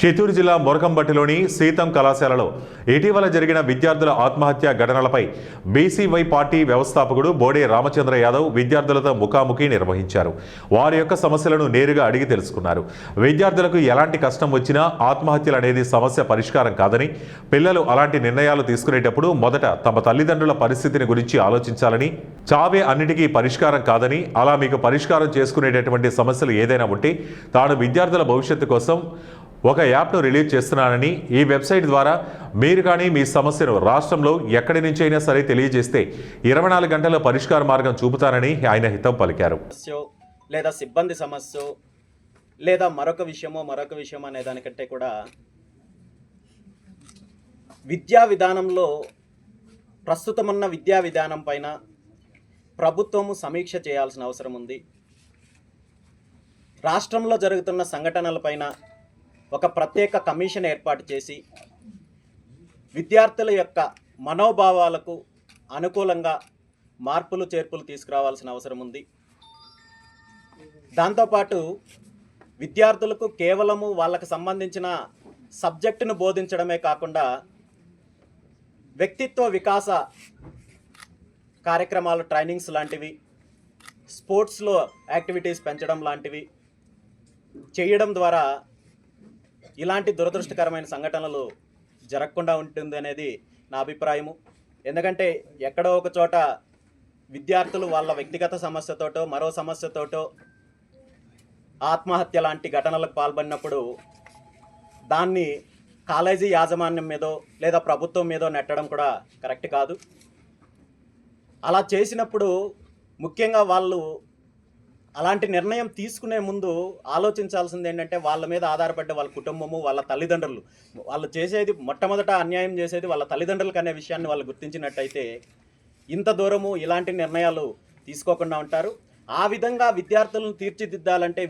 చిత్తూరు జిల్లా మొరకంబట్టిలోని సీతం కళాశాలలో ఇటీవల జరిగిన విద్యార్థుల ఆత్మహత్య ఘటనలపై బీసీవై పార్టీ వ్యవస్థాపకుడు బోడే రామచంద్ర యాదవ్ విద్యార్థులతో ముఖాముఖి నిర్వహించారు. వారి యొక్క సమస్యలను నేరుగా అడిగి తెలుసుకున్నారు. విద్యార్థులకు ఎలాంటి కష్టం వచ్చినా ఆత్మహత్యలు అనేది సమస్య పరిష్కారం కాదని, పిల్లలు అలాంటి నిర్ణయాలు తీసుకునేటప్పుడు మొదట తమ తల్లిదండ్రుల పరిస్థితిని గురించి ఆలోచించాలని, చావే అన్నిటికీ పరిష్కారం కాదని, అలా మీకు పరిష్కారం చేసుకునేటటువంటి సమస్యలు ఏదైనా ఉంటే తాను విద్యార్థుల భవిష్యత్తు కోసం ఒక యాప్ను రిలీజ్ చేస్తున్నానని, ఈ వెబ్సైట్ ద్వారా మీరు కానీ మీ సమస్యను రాష్ట్రంలో ఎక్కడి నుంచి అయినా సరే తెలియజేస్తే 24 గంటల పరిష్కార మార్గం చూపుతానని ఆయన హితం పలికారు. లేదా సిబ్బంది సమస్య లేదా మరొక విషయం అనే దానికంటే కూడా విద్యా విధానంలో ప్రస్తుతమున్న విద్యా విధానం పైన ప్రభుత్వము సమీక్ష చేయాల్సిన అవసరం ఉంది. రాష్ట్రంలో జరుగుతున్న సంఘటనలపైన ఒక ప్రత్యేక కమిషన్ ఏర్పాటు చేసి విద్యార్థుల యొక్క మనోభావాలకు అనుకూలంగా మార్పులు చేర్పులు తీసుకురావాల్సిన అవసరం ఉంది. దాంతోపాటు విద్యార్థులకు కేవలము వాళ్ళకు సంబంధించిన సబ్జెక్టును బోధించడమే కాకుండా వ్యక్తిత్వ వికాస కార్యక్రమాలు, ట్రైనింగ్స్ లాంటివి, స్పోర్ట్స్లో యాక్టివిటీస్ పెంచడం లాంటివి చేయడం ద్వారా ఇలాంటి దురదృష్టకరమైన సంఘటనలు జరగకుండా ఉంటుంది అనేది నా అభిప్రాయము. ఎందుకంటే ఎక్కడో ఒక చోట విద్యార్థులు వాళ్ళ వ్యక్తిగత సమస్యతోటో మరో సమస్యతోటో ఆత్మహత్య లాంటి ఘటనలకు పాల్పడినప్పుడు దాన్ని కాలేజీ యాజమాన్యం మీదో లేదా ప్రభుత్వం మీదో నెట్టడం కూడా కరెక్ట్ కాదు. అలా చేసినప్పుడు ముఖ్యంగా వాళ్ళు అలాంటి నిర్ణయం తీసుకునే ముందు ఆలోచించాల్సింది ఏంటంటే వాళ్ళ మీద ఆధారపడ్డ వాళ్ళ కుటుంబము, వాళ్ళ తల్లిదండ్రులు, వాళ్ళు చేసేది మొట్టమొదట అన్యాయం చేసేది వాళ్ళ తల్లిదండ్రులకు అనే విషయాన్ని వాళ్ళు గుర్తించినట్టయితే ఇంత దూరము ఇలాంటి నిర్ణయాలు తీసుకోకుండా ఉంటారు. ఆ విధంగా విద్యార్థులను తీర్చిదిద్దాలంటే